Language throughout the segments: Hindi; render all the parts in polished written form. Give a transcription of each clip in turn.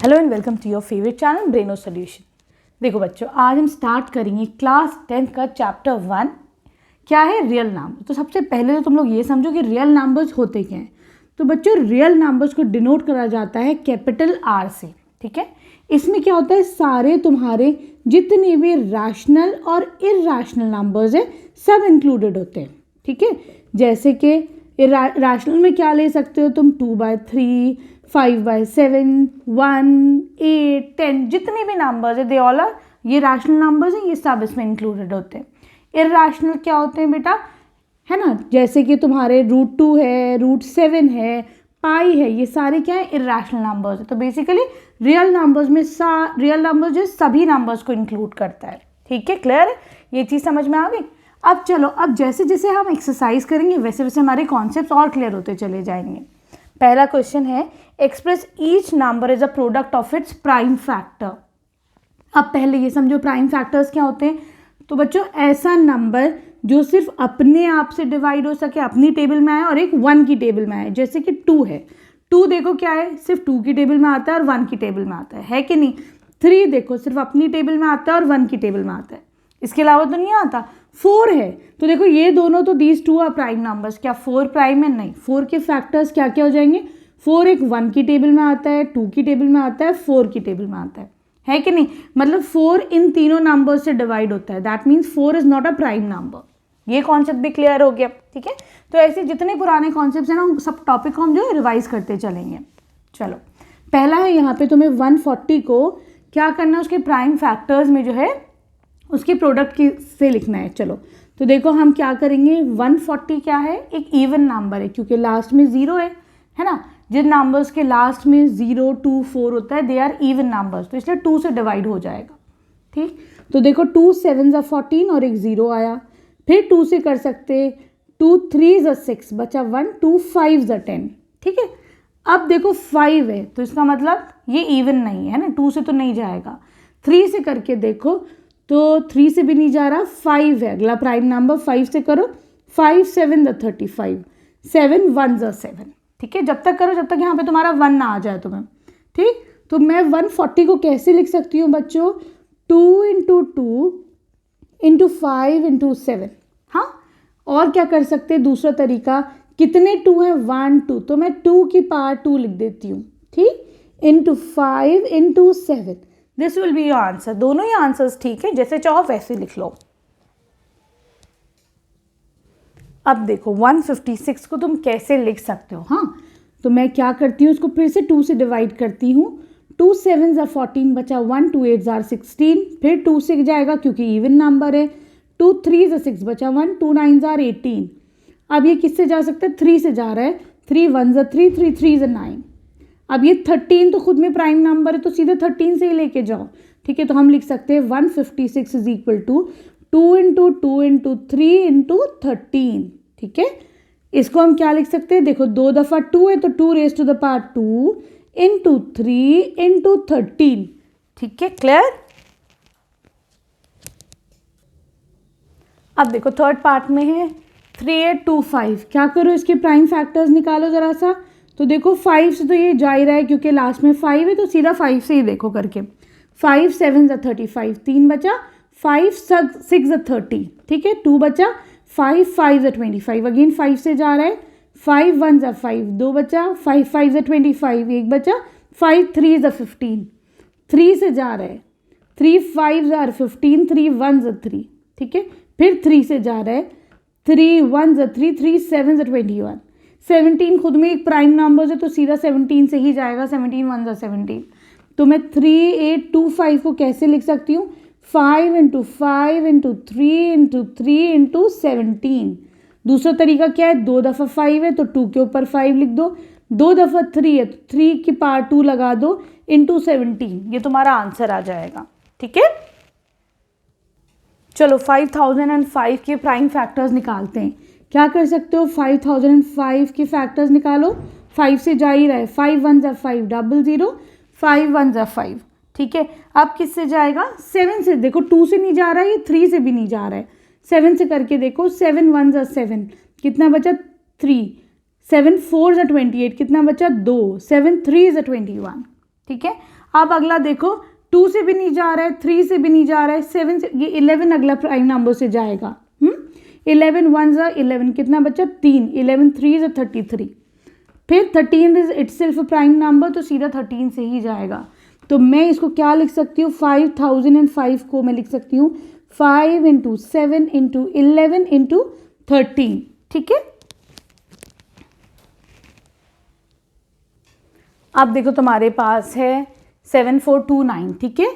Hello and welcome to your favourite channel Braino solution. देखो बच्चों, आज हम स्टार्ट करेंगे क्लास 10 का चैप्टर 1। क्या है रियल नंबर। तो सबसे पहले तो तुम लोग ये समझो कि रियल नंबर्स होते क्या हैं। तो बच्चों, रियल नंबर्स को डिनोट करा जाता है कैपिटल आर से। ठीक है, इसमें क्या होता है, सारे तुम्हारे जितने भी रैशनल और इरैशनल नंबर्स है सब इंक्लूडेड होते हैं। ठीक है, जैसे कि रैशनल में क्या ले सकते हो तुम, 2/3, 5/7, 1, 8, 10, जितने भी नंबर्स है दे ऑल आर, ये रैशनल नंबर्स हैं, ये सब इसमें इंक्लूडेड होते हैं। इरैशनल क्या होते हैं बेटा, है ना, जैसे कि तुम्हारे √2 है, √7 है, पाई है, ये सारे क्या है, इरैशनल नंबर्स है। तो बेसिकली रियल नंबर्स में रियल नंबर्स जो सभी नंबर्स को इंक्लूड करता है। ठीक है, क्लियर है, ये चीज़ समझ में आ गई। अब चलो, अब जैसे जैसे हम एक्सरसाइज करेंगे वैसे वैसे हमारे कॉन्सेप्ट्स और क्लियर होते चले जाएंगे। पहला क्वेश्चन है, express each number as a product of its prime factor. अब पहले ये समझो प्राइम फैक्टर्स क्या होते हैं। तो बच्चों, ऐसा नंबर जो सिर्फ अपने आप से डिवाइड हो सके, अपनी टेबल में आए और एक 1 की टेबल में आए। जैसे कि 2 है, 2 देखो क्या है, सिर्फ 2 की टेबल में आता है और 1 की टेबल में आता है कि नहीं। 3 देखो, सिर्फ अपनी टेबल में आता है और 1 की टेबल में आता है, इसके अलावा तो नहीं आता। 4 है, तो देखो ये दोनों तो these two are prime numbers. क्या 4 प्राइम है? नहीं। 4 के फैक्टर्स क्या क्या हो जाएंगे, 4 एक 1 की टेबल में आता है, 2 की टेबल में आता है, 4 की टेबल में आता है कि नहीं। मतलब 4 इन तीनों नंबर से डिवाइड होता है, that means 4 is not a prime number. ये कॉन्सेप्ट भी क्लियर हो गया। ठीक है, तो ऐसे जितने पुराने कॉन्सेप्ट है ना, सब टॉपिक को हम जो है रिवाइज करते चलेंगे। चलो, पहला है यहाँ पे तुम्हें 140 को क्या करना है, उसके प्राइम फैक्टर्स में जो है उसके प्रोडक्ट की से लिखना है। चलो, तो देखो हम क्या करेंगे, 140 क्या है, एक इवन नंबर है क्योंकि लास्ट में 0 है ना। जिन नंबर्स के लास्ट में 0, 2, 4 होता है दे आर इवन नंबर्स, तो इसलिए 2 से डिवाइड हो जाएगा। ठीक, तो देखो 2 7 14 और एक 0 आया। फिर 2 से कर सकते, 2 3 6 बचा 1, 2 5 10। ठीक है, अब देखो 5 है तो इसका मतलब ये इवन नहीं है ना, 2 से तो नहीं जाएगा। 3 से करके देखो तो 3 से भी नहीं जा रहा, 5 है अगला प्राइम नंबर, 5 से करो, 5 7 35, 7 1 7। ठीक है, जब तक करो जब तक यहाँ पे तुम्हारा 1 ना आ जाए तुम्हें। ठीक, तो मैं 140 को कैसे लिख सकती हूँ बच्चों, 2 × 2 × 5 × 7। हाँ, और क्या कर सकते हैं, दूसरा तरीका, कितने 2 हैं, 1 2, तो मैं 2 की पावर 2 लिख देती हूँ। ठीक, × 5 × 7, this will be your answer. दोनों ही आंसर्स ठीक है, जैसे चाहो वैसे लिख लो। अब देखो 156 को तुम कैसे लिख सकते हो। हाँ, तो मैं क्या करती हूँ, इसको फिर से 2 से डिवाइड करती हूँ। 2 7 14 बचा 1, 2 8 16, फिर 2 से जाएगा क्योंकि इवन नंबर है। 2 3 6 बचा 1, 2 9 18। अब ये किससे जा सकता है, 3 से जा रहा है, 3 1 3 3 3 9। अब ये 13 तो खुद में प्राइम नंबर है तो सीधे 13 से ही लेके जाओ। ठीक है, तो हम लिख सकते हैं 156 इज इक्वल टू 2 × 2 × 3 × 13। ठीक है, इसको हम क्या लिख सकते हैं, देखो 2 दफ़ा 2 है तो 2 raised to the power 2 × 3 × 13। ठीक है, क्लियर। अब देखो थर्ड पार्ट में है 3825, क्या करो, इसके प्राइम फैक्टर्स निकालो जरा सा। तो देखो 5 से तो ये जा ही रहा है क्योंकि लास्ट में 5 है, तो सीधा 5 से ही देखो करके, 5 7 35, 3 बचा, 5 6 30। ठीक है, 2 बचा, 5 5 25, अगेन 5 से जा रहा है, 5 1 5, 2 बचा, 5 5 25, 1 बचा, 5 3 15, 3 से जा रहा है, 3 5 15, 3 1 3। ठीक है, फिर 3 से जा रहा है, 3 1 3, 3 7 21, 17 खुद में एक प्राइम नंबर है तो सीधा 17 से ही जाएगा, 17 1 17। तो मैं 3825 को कैसे लिख सकती हूँ, 5 × 5 × 3 × 3 × 17। दूसरा तरीका क्या है, 2 दफ़ा 5 है तो 2 के ऊपर 5 लिख दो, 2 दफ़ा 3 है तो 3 की पावर 2 लगा दो × 17, ये तुम्हारा आंसर आ जाएगा। ठीक है, चलो 5005 के प्राइम फैक्टर्स निकालते हैं। क्या कर सकते हो, 5005 के फैक्टर्स निकालो, 5 से जा ही रहा है, 5 1 5 00, 5 1 5। ठीक है, अब किससे जाएगा, 7 से, देखो 2 से नहीं जा रहा है, ये 3 से भी नहीं जा रहा है, 7 से करके देखो, 7 1 7, कितना बचा 3, 7 4 28, कितना बचा 2, 7 3 21। ठीक है। अब अगला देखो, 2 से भी नहीं जा रहा है, 3 से भी नहीं जा रहा है, 7 से, ये 11 अगला प्राइम नंबर से जाएगा। 11 1 ज़ा 11, कितना बच्चा 3, 11 3 ज़ा 33, फिर 13 is itself a prime number, तो सीधा 13 से ही जाएगा। तो मैं इसको क्या लिख सकती हूँ, 5005 को मैं लिख सकती हूँ 5 × 7 × 11 × 13, ठीक है। अब देखो तुम्हारे पास है 7429, ठीक है।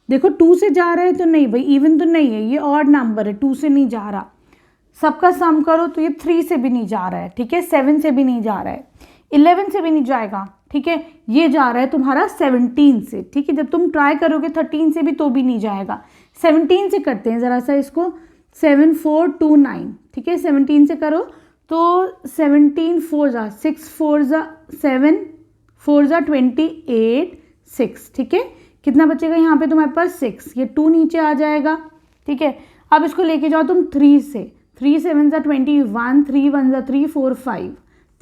देखो 2 से जा रहा है तो नहीं भाई, इवन तो नहीं है, ये ऑड नंबर है, 2 से नहीं जा रहा। सबका सम करो तो ये 3 से भी नहीं जा रहा है, ठीक है, 7 से भी नहीं जा रहा है, 11 से भी नहीं जाएगा, ठीक है। ये जा रहा है तुम्हारा 17 से, ठीक है। जब तुम ट्राई करोगे 13 से भी तो भी नहीं जाएगा। 17 से करते हैं ज़रा सा इसको, 7429, ठीक है। 17 से करो तो 17 4 ज़ा 6, 4 ज़ा 7, 4 ज़ा 28, 6, ठीक है। कितना बचेगा यहाँ पे तुम्हारे पास 6, ये 2 नीचे आ जाएगा, ठीक है। अब इसको लेके जाओ तुम 3 से, 3 7 ज़ा 21, 3 1 ज़ा 3 4 5,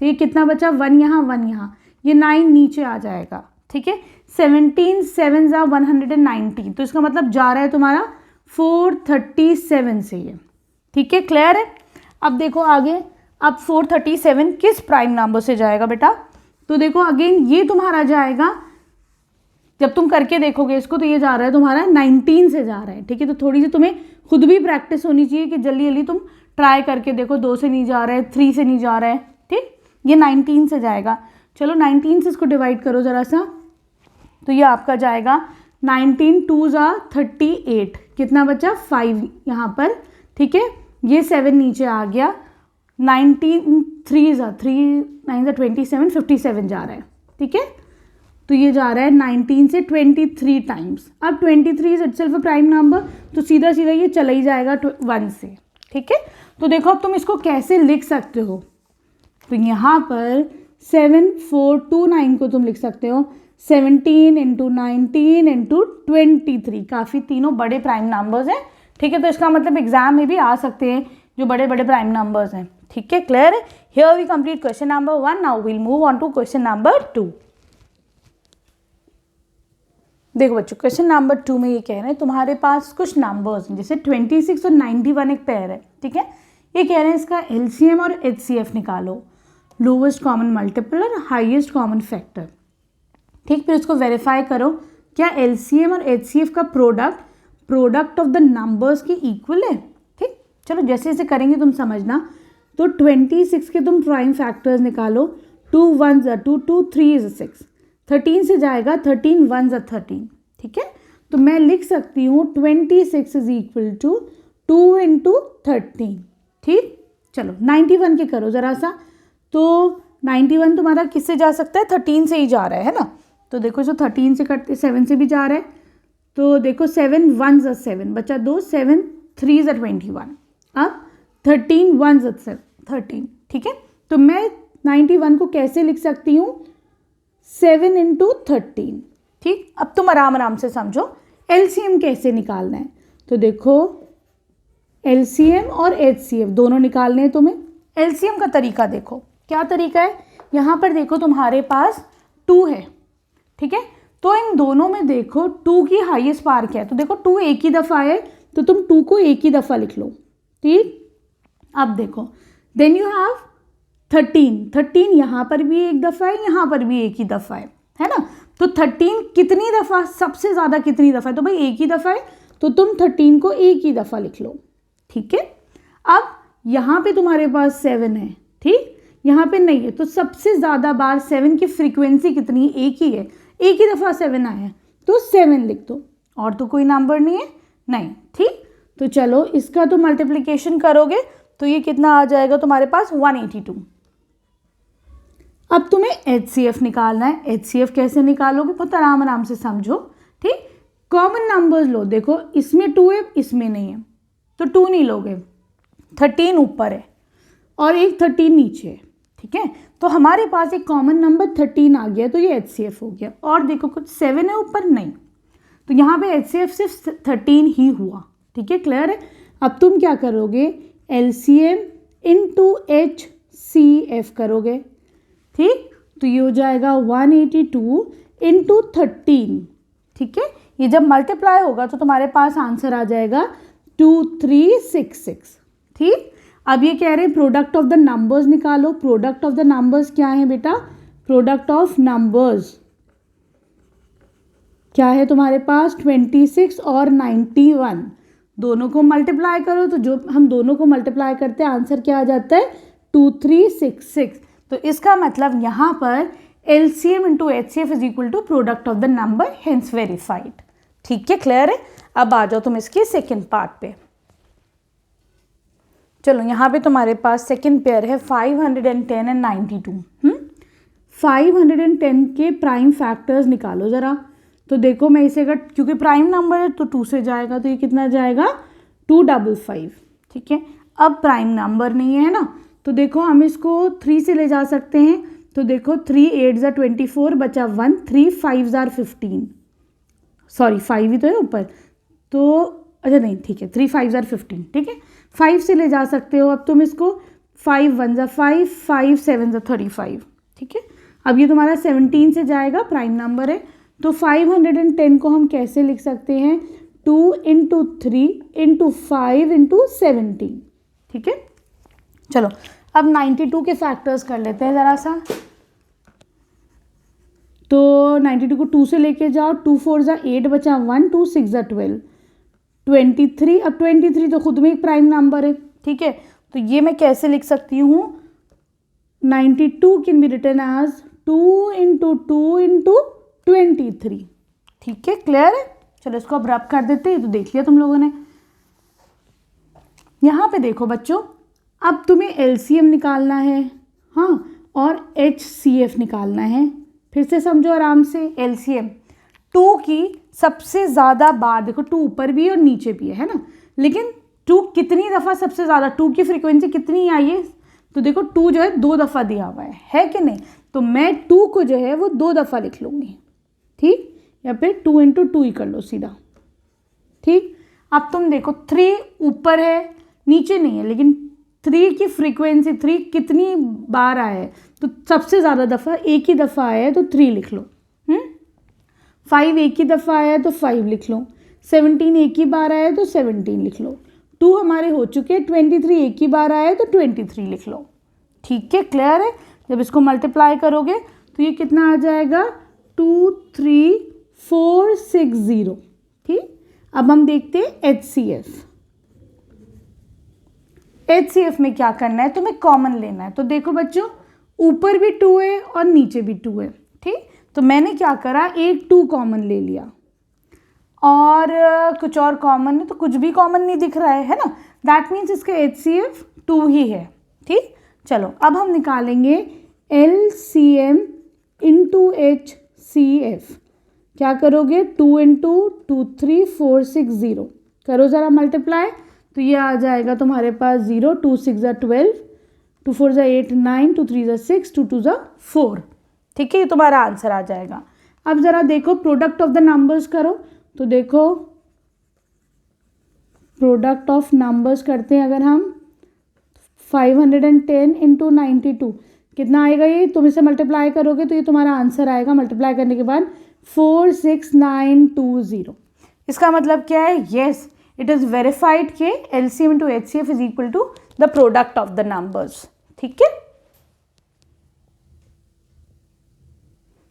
ठीक है। कितना बचा 1 यहाँ 1 यहाँ, ये 9 नीचे आ जाएगा, ठीक है। 17 7 ज़ा 119, तो इसका मतलब जा रहा है तुम्हारा 437 से ये, ठीक है। क्लियर है। अब देखो आगे, अब 437 किस प्राइम नंबर से जाएगा बेटा, तो देखो अगेन ये तुम्हारा जाएगा, जब तुम करके देखोगे इसको तो ये जा रहा है तुम्हारा 19 से जा रहा है, ठीक है। तो थोड़ी सी तुम्हें खुद भी प्रैक्टिस होनी चाहिए कि जल्दी जल्दी तुम ट्राई करके देखो, 2 से नहीं जा रहा है, 3 से नहीं जा रहा है, ठीक। ये 19 से जाएगा। चलो 19 से इसको डिवाइड करो ज़रा सा, तो ये आपका जाएगा 19 2 ज़ा 38, कितना बचा 5 यहाँ पर, ठीक है। ये 7 नीचे आ गया, 19 3 ज़ा 3 9 ज़ा 27, 57 जा रहा है, ठीक है। तो ये जा रहा है 19 से 23 टाइम्स। अब 23 is itself a prime number, तो सीधा सीधा ये चला ही जाएगा 1 से, ठीक है। तो देखो अब तुम इसको कैसे लिख सकते हो, तो यहाँ पर 7429 को तुम लिख सकते हो 17 × 19 × 23, काफ़ी तीनों बड़े प्राइम नंबर्स हैं, ठीक है। तो इसका मतलब एग्जाम में भी आ सकते हैं जो बड़े बड़े प्राइम नंबर्स हैं, ठीक है। क्लियर है। Here we complete question number 1, now we'll move on to question number 2। देखो बच्चों, क्वेश्चन नंबर 2 में ये कह रहे हैं तुम्हारे पास कुछ नंबर्स हैं, जैसे 26 और 91 एक पेयर है, ठीक है। ये कह रहे हैं इसका एलसीएम और एचसीएफ निकालो, लोवेस्ट कॉमन मल्टीपल और हाईएस्ट कॉमन फैक्टर, ठीक। फिर उसको वेरीफाई करो क्या एलसीएम और एचसीएफ का प्रोडक्ट ऑफ द नंबर्स के इक्वल है, ठीक। चलो जैसे जैसे करेंगे तुम समझना। तो 26 के तुम प्राइम फैक्टर्स निकालो, 2 1 ज़ा 2, 2 3 ज़ा 6, 13 से जाएगा 13 1 ज़ा 13, ठीक है। तो मैं लिख सकती हूँ 26 इज इक्वल टू 2 × 13, ठीक। चलो 91 के करो ज़रा सा, तो 91 तुम्हारा किससे जा सकता है, 13 से ही जा रहा है ना। तो देखो इसको 13 से करते, 7 से भी जा रहा है, तो देखो 7 1 ज़ा 7 बचा 2, 7 3 ज़ा 21, अब 13 1 ज़ा 13, ठीक है। तो मैं 91 को कैसे लिख सकती हूँ, 7 × 13, ठीक। अब तुम आराम आराम से समझो एलसीएम कैसे निकालना है। तो देखो एलसीएम और एचसीएफ दोनों निकालने हैं तुम्हें। एलसीएम का तरीका देखो, क्या तरीका है, यहाँ पर देखो तुम्हारे पास 2 है, ठीक है। तो इन दोनों में देखो 2 की हाईएस्ट पावर क्या है, तो देखो 2 एक ही दफ़ा है, तो तुम 2 को एक ही दफ़ा लिख लो, ठीक। अब देखो देन यू हैव 13 यहाँ पर भी एक दफ़ा है, यहाँ पर भी एक ही दफ़ा है ना। तो 13 कितनी दफ़ा, सबसे ज़्यादा कितनी दफ़ा है, तो भाई एक ही दफ़ा है, तो तुम 13 को एक ही दफ़ा लिख लो, ठीक है। अब यहाँ पे तुम्हारे पास 7 है, ठीक, यहाँ पे नहीं है, तो सबसे ज़्यादा बार 7 की फ्रीक्वेंसी कितनी, एक ही है, एक ही दफ़ा 7 आया है, तो 7 लिख दो, और तो कोई नंबर नहीं है, नहीं, ठीक। तो चलो इसका तो मल्टीप्लिकेशन करोगे तो ये कितना आ जाएगा तुम्हारे पास 182। अब तुम्हें एचसीएफ निकालना है। एचसीएफ कैसे निकालोगे, बहुत आराम आराम से समझो, ठीक। कॉमन नंबर्स लो, देखो इसमें 2 है, इसमें नहीं है, तो 2 नहीं लोगे, 13 ऊपर है और एक 13 नीचे है, ठीक है। तो हमारे पास एक कॉमन नंबर 13 आ गया, तो ये एचसीएफ हो गया। और देखो कुछ 7 है ऊपर, नहीं, तो यहाँ पे एचसीएफ सिर्फ 13 ही हुआ, ठीक है। क्लियर है। अब तुम क्या करोगे, एलसीएम इंटू एचसीएफ करोगे, ठीक। तो ये हो जाएगा 182 इंटू 13, ठीक है। ये जब मल्टीप्लाई होगा तो तुम्हारे पास आंसर आ जाएगा 2366, ठीक। अब ये कह रहे हैं प्रोडक्ट ऑफ द नंबर्स निकालो। प्रोडक्ट ऑफ द नंबर्स क्या है बेटा? प्रोडक्ट ऑफ नंबर्स क्या है तुम्हारे पास? 26 और 91, दोनों को मल्टीप्लाई करो तो जो हम दोनों को मल्टीप्लाई करते हैं आंसर क्या आ जाता है? 2366। तो इसका मतलब यहाँ पर LCM into HCF is equal to product of the number, hence verified. ठीक है, क्लियर है। अब आ जाओ तुम इसके सेकेंड पार्ट पे। चलो यहाँ पे तुम्हारे पास सेकेंड पेयर है 510 एंड 92। 510 के प्राइम फैक्टर्स निकालो ज़रा। तो देखो मैं इसे अगर, क्योंकि प्राइम नंबर है तो 2 से जाएगा, तो ये कितना जाएगा? 255, ठीक है। अब प्राइम नंबर नहीं है ना, तो देखो हम इसको 3 से ले जा सकते हैं। तो देखो 3 8 ज़ा 24, बचा 1, 3 5 ज़ा 15, सॉरी 5 ही तो है ऊपर, तो अच्छा नहीं ठीक है, 3 5 ज़ा 15, ठीक है। 5 से ले जा सकते हो अब तुम इसको, 5 1 ज़ा 5, 5 7 ज़ा 35, ठीक है। अब ये तुम्हारा 17 से जाएगा, प्राइम नंबर है। तो 510 को हम कैसे लिख सकते हैं? 2 इंटू 3 इंटू 5 इंटू 17, ठीक है। चलो अब 92 के फैक्टर्स कर लेते हैं ज़रा सा। तो 92 को 2 से लेके जाओ, 2 4 ज़ा 8, बचा 1, 2 6 ज़ा 12, 23। अब 23 तो खुद में एक प्राइम नंबर है, ठीक है। तो ये मैं कैसे लिख सकती हूँ? 92 can be written as 2 into 2 into 23, ठीक है, क्लियर है। चलो इसको अब रब कर देते हैं, तो देख लिया तुम लोगों ने। यहाँ पे देखो बच्चों, अब तुम्हें LCM निकालना है, हाँ, और HCF निकालना है। फिर से समझो आराम से। LCM 2 की सबसे ज़्यादा बार, देखो 2 ऊपर भी है और नीचे भी है ना, लेकिन 2 कितनी दफ़ा सबसे ज़्यादा, 2 की फ्रीक्वेंसी कितनी आई है? तो देखो 2 जो है 2 दफ़ा दिया हुआ है कि नहीं? तो मैं 2 को जो है वो 2 दफ़ा लिख लूँगी, ठीक, या फिर 2 इंटू 2 ही कर लो सीधा, ठीक। अब तुम देखो 3 ऊपर है नीचे नहीं है, लेकिन 3 की फ्रीक्वेंसी, 3 कितनी बार आया है? तो सबसे ज़्यादा दफ़ा एक ही दफ़ा आया है, तो 3 लिख लो। 5 एक ही दफ़ा आया है तो 5 लिख लो। 17 एक ही बार आया है तो 17 लिख लो। 2 हमारे हो चुके हैं। 23 एक ही बार आया है तो 23 लिख लो, ठीक है, क्लियर है। जब इसको मल्टीप्लाई करोगे तो ये कितना आ जाएगा? 23460, ठीक। अब हम देखते हैं HCF। HCF में क्या करना है? तुम्हें कॉमन लेना है। तो देखो बच्चों, ऊपर भी 2 है और नीचे भी 2 है, ठीक। तो मैंने क्या करा, एक 2 कॉमन ले लिया, और कुछ और कॉमन है तो कुछ भी कॉमन नहीं दिख रहा है ना, दैट मीन्स इसका HCF 2 ही है, ठीक। चलो अब हम निकालेंगे LCM इंटू HCF। क्या करोगे? 2 इंटू 23460 करो ज़रा मल्टीप्लाई, तो ये आ जाएगा तुम्हारे पास 0, 2 6 ज़ा 12, 2 4 ज़ा 8 9, 2 3 ज़ा 6, 2 2 ज़ा 4, ठीक है। ये तुम्हारा आंसर आ जाएगा। अब ज़रा देखो प्रोडक्ट ऑफ द नंबर्स करो। तो देखो प्रोडक्ट ऑफ नंबर्स करते हैं अगर हम, 510 इंटू 92 कितना आएगा? ये तुम इसे मल्टीप्लाई करोगे तो ये तुम्हारा आंसर आएगा, मल्टीप्लाई करने के बाद 46920। इसका मतलब क्या है? येस, इट इज़ वेरीफाइड के LCM into HCF is equal to the product of the numbers, ठीक है।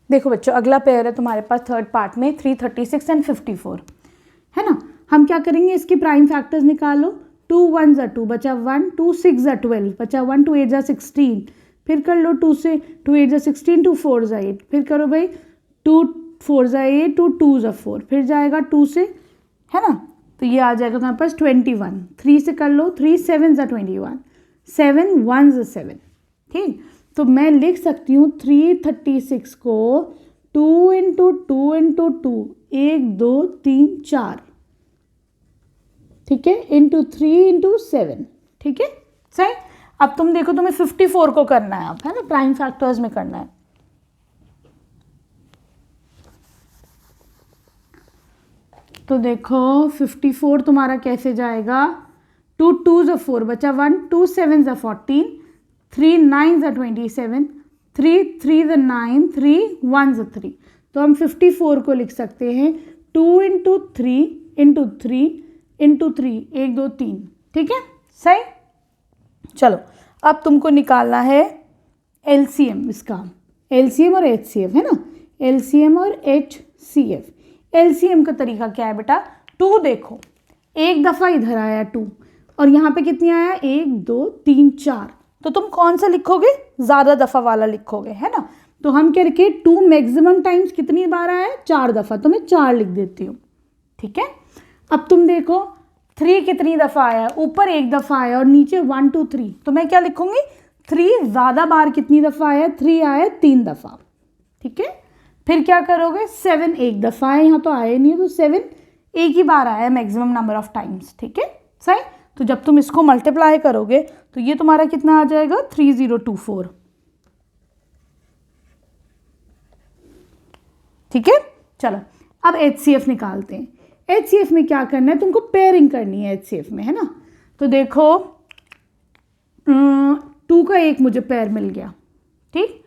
देखो बच्चों, अगला पेयर है तुम्हारे पास थर्ड पार्ट में 336 एंड 54, है ना। हम क्या करेंगे? इसके प्राइम फैक्टर्स निकालो। 2 1 ज़ा 2, बचा 1, 2 6 ज़ा 12, बचा 1, 2 8 ज़ा 16, फिर कर लो 2 से, 2 8 ज़ा 16, 2 4 ज़ा 8, फिर करो भाई 2 4 ज़ा 8, 2 2 ज़ा 4, फिर जाएगा 2 से, है ना। तो ये आ जाएगा तुम्हारे पास 21। 3 से कर लो, 3 7 ज़ा 21, 7 1 ज़ा 7, ठीक। तो मैं लिख सकती हूँ 336 को 2 इंटू 2 इंटू 2, 1 2 3 4, ठीक है, इंटू 3 इंटू 7, ठीक है, सही। अब तुम देखो, तुम्हें 54 को करना है अब, है ना, प्राइम फैक्टर्स में करना है। तो देखो 54 तुम्हारा कैसे जाएगा? 2 2 ज़ा 4, बचा 1, 2 7 ज़ा 14, 3 9 ज़ा 27, 3 3 ज़ा 9, 3 1 ज़ा 3। तो हम 54 को लिख सकते हैं 2 इंटू 3 इंटू 3 इंटू 3, 1 2 3, ठीक है सही। चलो अब तुमको निकालना है एलसीएम इसका, एलसीएम और एचसीएफ है ना, एलसीएम और एचसीएफ। एलसीएम का तरीका क्या है बेटा, 2 देखो एक दफ़ा इधर आया 2 और यहाँ पे कितनी आया 1 2 3 4, तो तुम कौन सा लिखोगे, ज़्यादा दफ़ा वाला लिखोगे है ना। तो हम क्या लिखे 2 मैक्सिमम टाइम्स कितनी बार आया है 4 दफ़ा, तो मैं 4 लिख देती हूँ, ठीक है। अब तुम देखो 3 कितनी दफ़ा आया, ऊपर 1 दफ़ा आया और नीचे 1 2 3, तो मैं क्या लिखूंगी 3 ज़्यादा बार कितनी दफ़ा आया, 3 आया 3 दफ़ा, ठीक है। फिर क्या करोगे 7 1 दफ़ा आया, यहाँ तो आया नहीं है तो 7 एक ही बार आया मैक्सिमम नंबर ऑफ टाइम्स, ठीक है सही। तो जब तुम इसको मल्टीप्लाई करोगे तो ये तुम्हारा कितना आ जाएगा 3024, ठीक है। चलो अब एचसीएफ निकालते हैं। एचसीएफ में क्या करना है, तुमको पेयरिंग करनी है एचसीएफ में है ना। तो देखो 2 का 1 मुझे पेयर मिल गया, ठीक,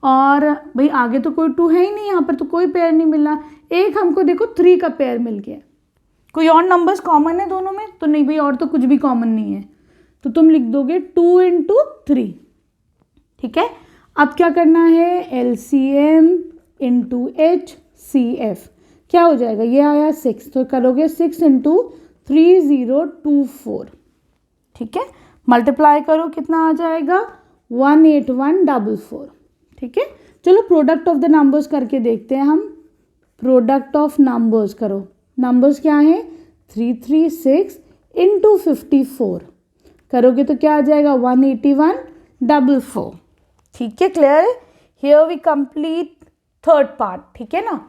और भाई आगे तो कोई 2 है ही नहीं, यहाँ पर तो कोई पेयर नहीं मिला। एक हमको देखो 3 का पेयर मिल गया, कोई और नंबर्स कॉमन है दोनों में तो नहीं भाई, और तो कुछ भी कॉमन नहीं है, तो तुम लिख दोगे 2 इंटू 3, ठीक है। अब क्या करना है एलसीएम इंटू एचसीएफ, क्या हो जाएगा, ये आया 6, तो करोगे 6 इंटू 3024, ठीक है। मल्टीप्लाई करो कितना आ जाएगा 18144, ठीक है। चलो प्रोडक्ट ऑफ द नंबर्स करके देखते हैं हम। प्रोडक्ट ऑफ नंबर्स करो, नंबर्स क्या है 336 इंटू 54, करोगे तो क्या आ जाएगा 18144, ठीक है क्लियर है। Here we complete third part, ठीक है ना।